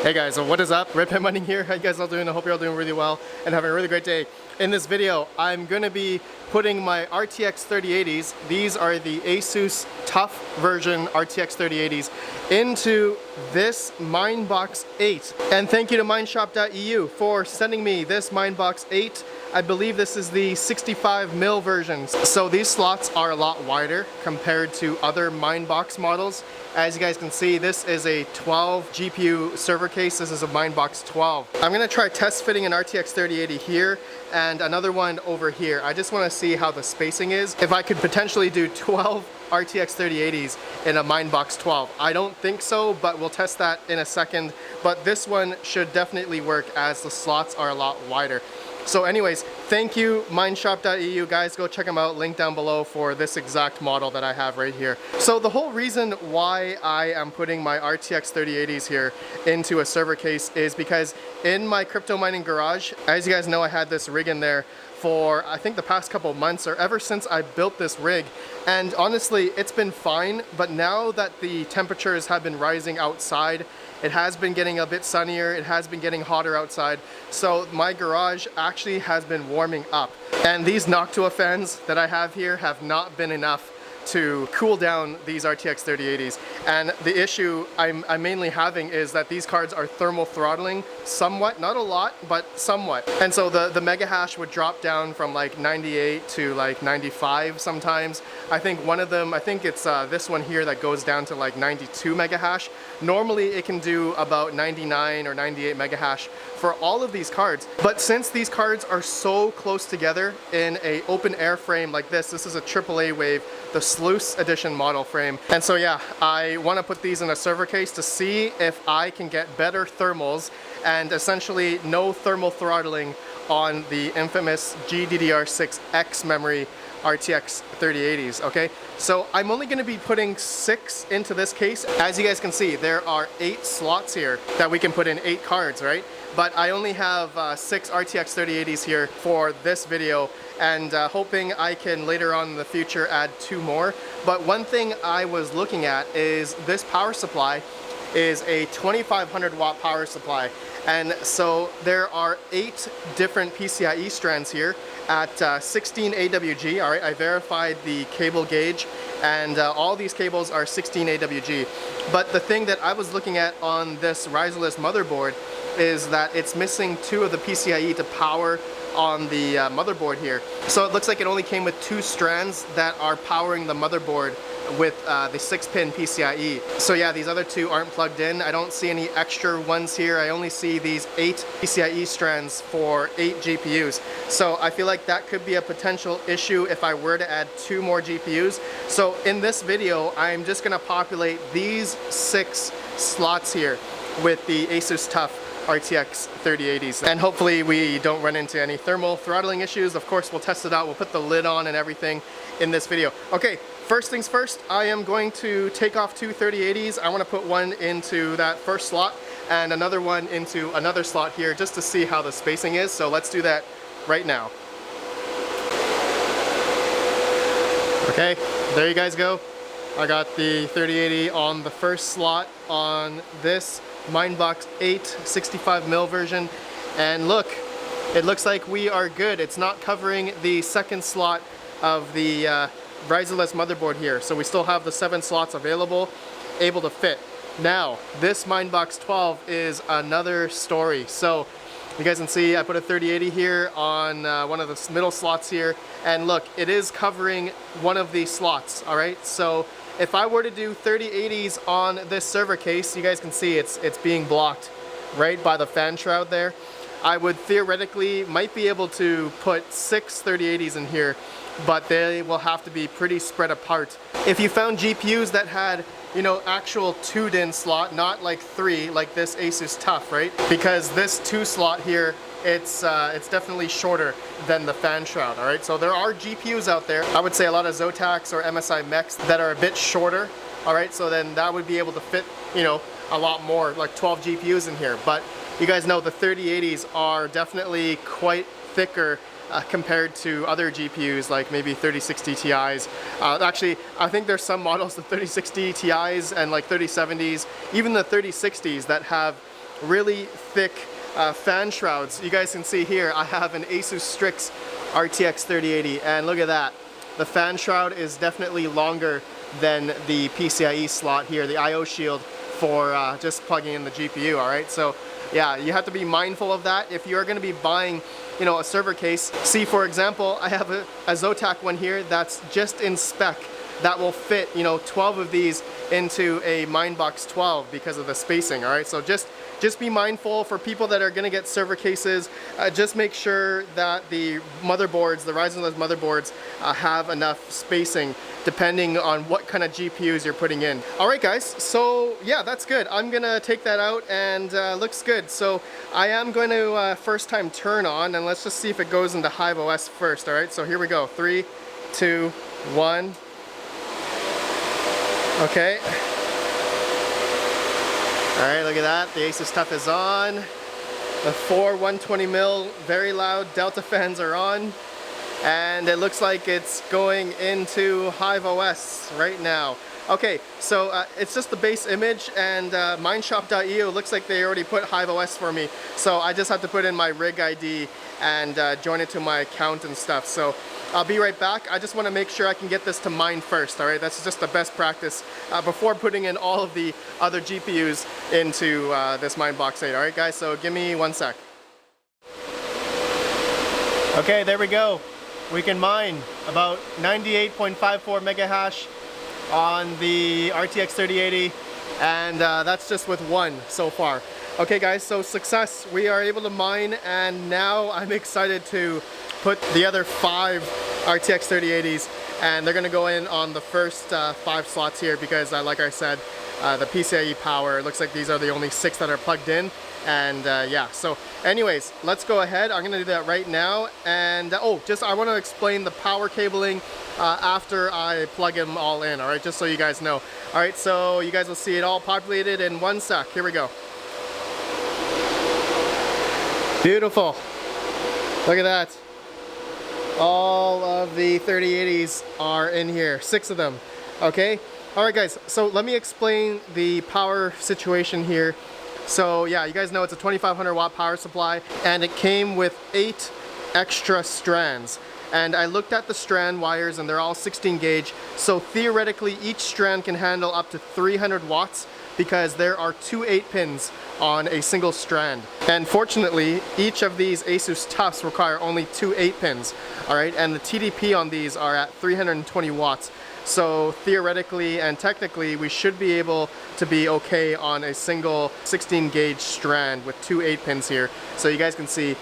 Hey guys, so what is up? RedPandaMining here. How you guys all doing? I hope you're all doing really well and having a really great day. In this video, I'm going to be putting my RTX 3080s, these are the Asus Tough version RTX 3080s, into this Minebox 8. And thank you to mineshop.eu for sending me this Minebox 8. I believe this is the 65mm versions. So these slots are a lot wider compared to other Minebox models. As you guys can see, this is a 12 GPU server case. This is a Minebox 12. I'm gonna try test fitting an RTX 3080 here and another one over here. I just wanna see how the spacing is. If I could potentially do 12 RTX 3080s in a Minebox 12. I don't think so, but we'll test that in a second. But this one should definitely work as the slots are a lot wider. So anyways, thank you mineshop.eu, guys, go check them out, link down below for this exact model that I have right here. So the whole reason why I am putting my RTX 3080s here into a server case is because in my crypto mining garage, as you guys know, I had this rig in there for I think the past couple months, or ever since I built this rig, and honestly it's been fine, but now that the temperatures have been rising outside, it has been getting a bit sunnier, it has been getting hotter outside, so my garage actually has been warming up. And these Noctua fans that I have here have not been enough to cool down these RTX 3080s. And the issue I'm mainly having is that these cards are thermal throttling somewhat, not a lot, but somewhat. And so the mega hash would drop down from like 98 to like 95 sometimes. I think one of them, I think it's this one here that goes down to like 92 mega hash. Normally it can do about 99 or 98 mega hash for all of these cards. But since these cards are so close together in a open air frame like this is a AAA wave, the Sluice Edition model frame. And so yeah, I want to put these in a server case to see if I can get better thermals and essentially no thermal throttling on the infamous GDDR6X memory RTX 3080s, okay? So I'm only going to be putting 6 into this case. As you guys can see, there are 8 slots here that we can put in 8 cards, right? But I only have 6 RTX 3080s here for this video, and hoping I can later on in the future add 2 more. But one thing I was looking at is this power supply is a 2500 watt power supply. And so there are 8 different PCIe strands here at 16 AWG. All right, I verified the cable gauge, and all these cables are 16 AWG. But the thing that I was looking at on this riserless motherboard is that it's missing 2 of the PCIe to power on the motherboard here. So it looks like it only came with 2 strands that are powering the motherboard with the 6-pin PCIe. So yeah, these other 2 aren't plugged in. I don't see any extra ones here. I only see these 8 PCIe strands for 8 GPUs. So I feel like that could be a potential issue if I were to add 2 more GPUs. So in this video, I'm just gonna populate these 6 slots here with the Asus Tough RTX 3080s, and hopefully we don't run into any thermal throttling issues. Of course, we'll test it out, we'll put the lid on and everything in this video. Okay, first things first, I am going to take off 2 3080s. I want to put one into that first slot and another one into another slot here just to see how the spacing is. So let's do that right now. Okay, there you guys go. I got the 3080 on the first slot on this Minebox 8 65mm version, and look, it looks like we are good. It's not covering the second slot of the riserless motherboard here, so we still have the 7 slots available, able to fit. Now, this Minebox 12 is another story. So you guys can see I put a 3080 here on one of the middle slots here, and look, it is covering one of these slots, all right? So if I were to do 3080s on this server case, you guys can see it's being blocked right by the fan shroud there. I would theoretically might be able to put 6 3080s in here, but they will have to be pretty spread apart. If you found GPUs that had, you know, actual 2-DIN slot, not like 3 like this Asus Tough, right? Because this 2 slot here, it's definitely shorter than the fan shroud, all right? So there are GPUs out there, I would say a lot of Zotacs or MSI mechs that are a bit shorter, all right? So then that would be able to fit, you know, a lot more, like 12 GPUs in here. But you guys know the 3080s are definitely quite thicker compared to other GPUs like maybe 3060 Ti's. Actually, I think there's some models, the 3060 Ti's and like 3070s, even the 3060s that have really thick fan shrouds. You guys can see here I have an Asus Strix RTX 3080, and look at that. The fan shroud is definitely longer than the PCIe slot here, the IO shield for just plugging in the GPU, all right? So yeah, you have to be mindful of that if you're gonna be buying, you know, a server case. See, for example, I have a Zotac one here that's just in spec that will fit, you know, 12 of these into a Minebox 12 because of the spacing, all right? So just be mindful for people that are gonna get server cases. Just make sure that the motherboards, the Ryzen motherboards, have enough spacing depending on what kind of GPUs you're putting in. All right, guys, so yeah, that's good. I'm gonna take that out, and looks good. So I am going to first time turn on, and let's just see if it goes into Hive OS first, all right? So here we go, 3, 2, 1. Okay. All right, look at that. The Asus TUF is on. The 4 120mm very loud Delta fans are on. And it looks like it's going into Hive OS right now. Okay, so it's just the base image, and Mineshop.io looks like they already put Hive OS for me. So I just have to put in my rig ID and join it to my account and stuff. So I'll be right back. I just want to make sure I can get this to mine first, all right? That's just the best practice before putting in all of the other GPUs into this Minebox 8, all right, guys? So give me 1 sec. Okay, there we go. We can mine about 98.54 mega hash on the RTX 3080, and that's just with one so far. Okay guys, so success. We are able to mine, and now I'm excited to put the other 5 RTX 3080s, and they're gonna go in on the first 5 slots here because like I said, the PCIe power, it looks like these are the only 6 that are plugged in. And yeah, so anyways, let's go ahead. I'm gonna do that right now. And oh, just I want to explain the power cabling after I plug them all in, all right, just so you guys know. All right, so you guys will see it all populated in 1 sec. Here we go. Beautiful. Look at that. All of the 3080s are in here, 6 of them, okay? All right guys, so let me explain the power situation here. So yeah, you guys know it's a 2500 watt power supply, and it came with 8 extra strands. And I looked at the strand wires, and they're all 16 gauge. So theoretically, each strand can handle up to 300 watts because there are 2 8-pins on a single strand. And fortunately, each of these Asus TUFs require only 2 8-pins, all right? And the TDP on these are at 320 watts. So theoretically and technically, we should be able to be okay on a single 16 gauge strand with 2 8-pins here. So you guys can see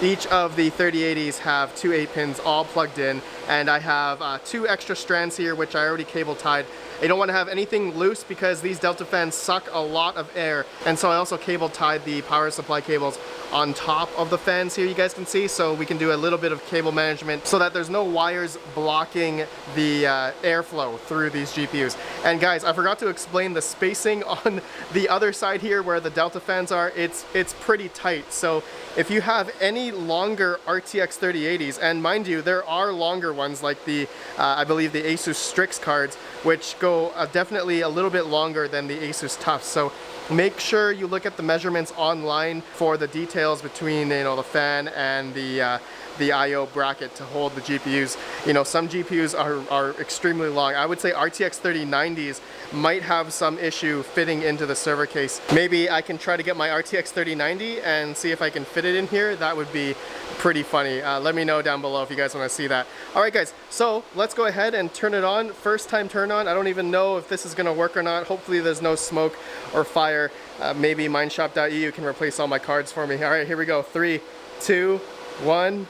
each of the 3080s have 2 8-pins all plugged in, and I have 2 extra strands here which I already cable tied. I don't want to have anything loose because these Delta fans suck a lot of air, and so I also cable tied the power supply cables on top of the fans here, you guys can see, so we can do a little bit of cable management so that there's no wires blocking the airflow through these GPUs. And guys, I forgot to explain the spacing on the other side here where the Delta fans are. It's pretty tight, so if you have any longer RTX 3080s, and mind you, there are longer ones like the, I believe the Asus Strix cards, which go definitely a little bit longer than the Asus TUFs. So make sure you look at the measurements online for the details between, you know, the fan and the I/O bracket to hold the GPUs. You know, some GPUs are extremely long. I would say RTX 3090s might have some issue fitting into the server case. Maybe I can try to get my RTX 3090 and see if I can fit it in here. That would be pretty funny. Let me know down below if you guys want to see that. All right guys, so let's go ahead and turn it on. First time turn on. I don't even know if this is gonna work or not. Hopefully there's no smoke or fire. Maybe Mineshop.eu can replace all my cards for me. All right, here we go. 3, 2, 1.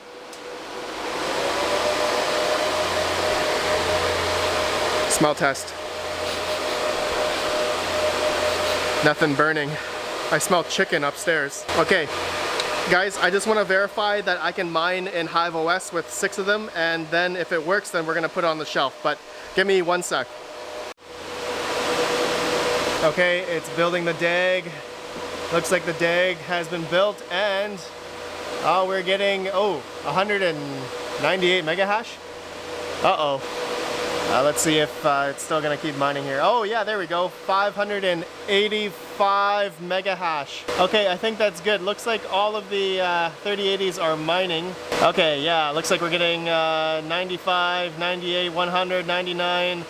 Smell test. Nothing burning. I smell chicken upstairs. Okay, guys, I just want to verify that I can mine in Hive OS with 6 of them, and then if it works, then we're gonna put it on the shelf. But give me 1 sec. Okay, it's building the DAG. Looks like the DAG has been built, and we're getting 198 mega hash. Uh-oh. Let's see if it's still gonna keep mining here. Oh yeah, there we go, 585 mega hash. Okay, I think that's good. Looks like all of the 3080s are mining. Okay, yeah, looks like we're getting 95, 98, 100, 99,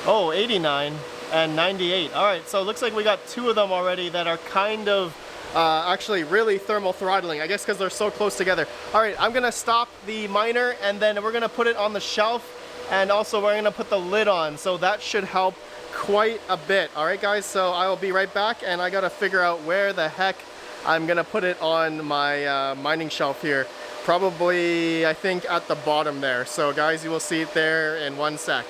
oh, 89, and 98. All right, so it looks like we got 2 of them already that are kind of actually really thermal throttling, I guess because they're so close together. All right, I'm gonna stop the miner and then we're gonna put it on the shelf. And also we're gonna put the lid on, so that should help quite a bit. All right guys, so I will be right back and I gotta figure out where the heck I'm gonna put it on my mining shelf here. Probably, I think at the bottom there. So guys, you will see it there in 1 sec.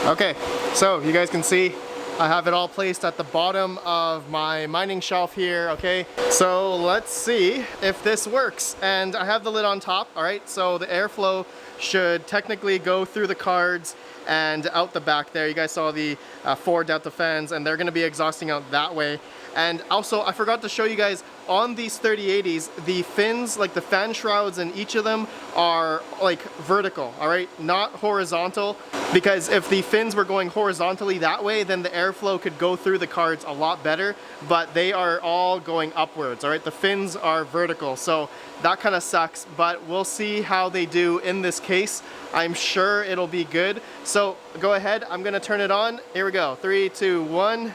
Okay, so you guys can see I have it all placed at the bottom of my mining shelf here, okay? So let's see if this works. And I have the lid on top, all right? So the airflow should technically go through the cards and out the back there. You guys saw the 4 delta fans and they're gonna be exhausting out that way. And also, I forgot to show you guys, on these 3080s, the fins, like the fan shrouds in each of them are like vertical, all right? Not horizontal, because if the fins were going horizontally that way, then the airflow could go through the cards a lot better, but they are all going upwards, all right? The fins are vertical, so that kind of sucks, but we'll see how they do in this case. I'm sure it'll be good. So go ahead, I'm gonna turn it on. Here we go, 3, 2, 1.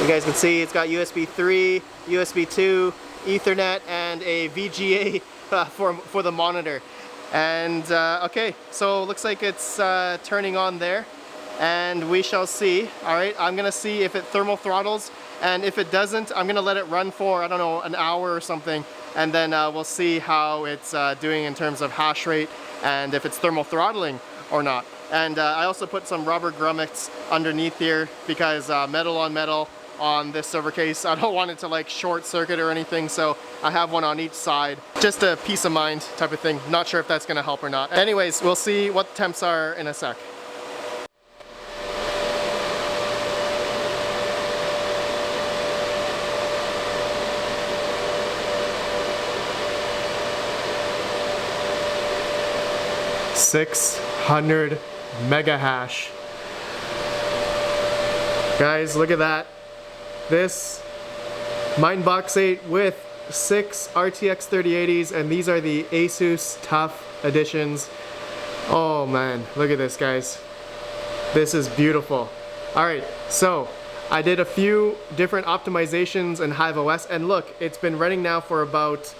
You guys can see it's got USB 3, USB 2, Ethernet, and a VGA for the monitor. And okay, so it looks like it's turning on there, and we shall see. All right, I'm gonna see if it thermal throttles, and if it doesn't, I'm gonna let it run for, I don't know, an hour or something, and then we'll see how it's doing in terms of hash rate and if it's thermal throttling or not. And I also put some rubber grommets underneath here because metal on metal on this server case, I don't want it to like short circuit or anything, so I have one on each side. Just a peace of mind type of thing. Not sure if that's gonna help or not. Anyways, we'll see what the temps are in a sec. $600 mega hash. Guys, look at that. This Minebox 8 with 6 RTX 3080s, and these are the Asus Tough editions. Oh man, look at this, guys. This is beautiful. Alright, so I did a few different optimizations in HiveOS, and look, it's been running now for about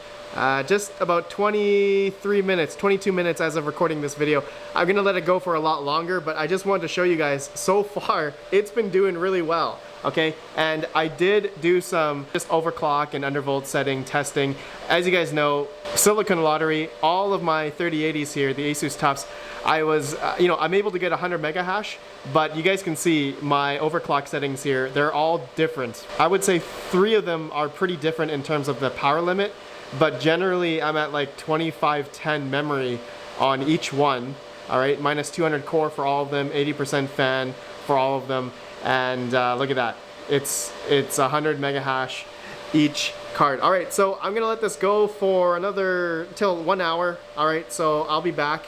just about 23 minutes, 22 minutes as of recording this video. I'm gonna let it go for a lot longer, but I just wanted to show you guys, so far, it's been doing really well, okay? And I did do some just overclock and undervolt setting testing. As you guys know, Silicon Lottery, all of my 3080s here, the Asus Toughs, I was, I'm able to get 100 mega hash, but you guys can see my overclock settings here, they're all different. I would say 3 of them are pretty different in terms of the power limit, but generally I'm at like 2510 memory on each one, all right, minus 200 core for all of them, 80% fan for all of them, and look at that, it's 100 mega hash each card. All right, so I'm gonna let this go for another till 1 hour. All right, so I'll be back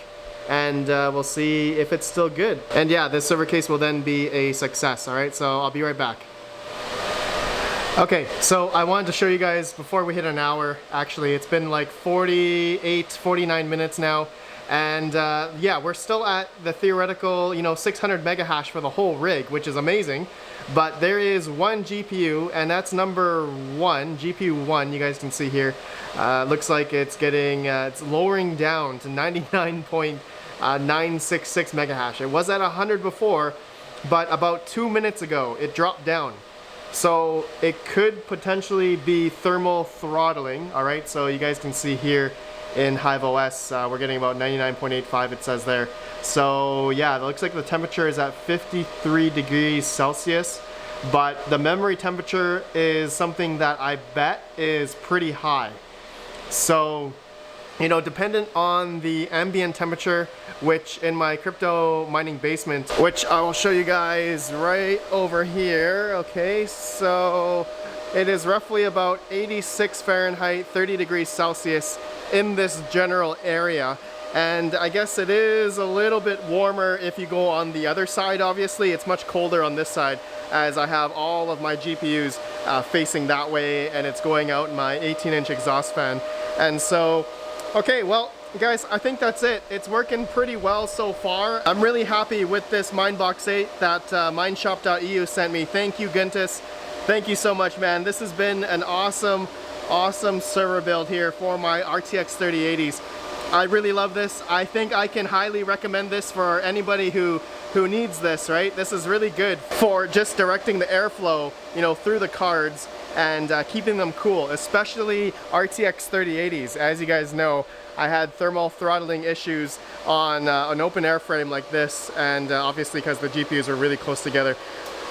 and we'll see if it's still good. And yeah, this server case will then be a success. All right, so I'll be right back. Okay, so I wanted to show you guys before we hit an hour. Actually, it's been like 48, 49 minutes now. And yeah, we're still at the theoretical, 600 mega hash for the whole rig, which is amazing. But there is one GPU, and that's number 1, GPU 1, you guys can see here. Looks like it's getting, it's lowering down to 99.966 mega hash. It was at 100 before, but about 2 minutes ago, it dropped down. So it could potentially be thermal throttling, all right? So you guys can see here in HiveOS, we're getting about 99.85, it says there. So yeah, it looks like the temperature is at 53 degrees Celsius, but the memory temperature is something that I bet is pretty high. So you know, dependent on the ambient temperature, which in my crypto mining basement, which I will show you guys right over here. Okay, so it is roughly about 86 Fahrenheit, 30 degrees Celsius in this general area. And I guess it is a little bit warmer if you go on the other side. Obviously, it's much colder on this side as I have all of my GPUs facing that way, and it's going out my 18-inch exhaust fan. And so, okay, well, guys, I think that's it. It's working pretty well so far. I'm really happy with this Minebox 8 that mineshop.eu sent me. Thank you, Guntis. Thank you so much, man. This has been an awesome server build here for my RTX 3080s. I really love this. I think I can highly recommend this for anybody who needs this, right? This is really good for just directing the airflow, you know, through the cards and keeping them cool, especially RTX 3080s. As you guys know, I had thermal throttling issues on an open airframe like this, and obviously because the GPUs are really close together.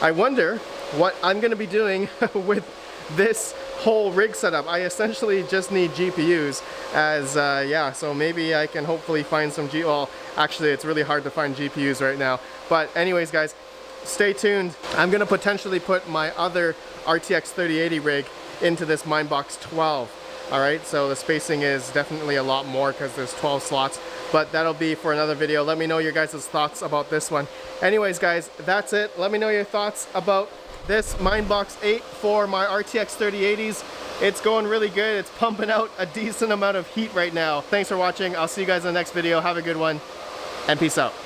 I wonder what I'm gonna be doing with this whole rig setup. I essentially just need GPUs as yeah, so maybe I can hopefully find some well, actually it's really hard to find GPUs right now. But anyways, guys, stay tuned. I'm gonna potentially put my other RTX 3080 rig into this Minebox 12. Alright, so the spacing is definitely a lot more because there's 12 slots, but that'll be for another video. Let me know your guys' thoughts about this one. Anyways, guys, that's it. Let me know your thoughts about this Minebox 8 for my RTX 3080s. It's going really good. It's pumping out a decent amount of heat right now. Thanks for watching. I'll see you guys in the next video. Have a good one, and peace out.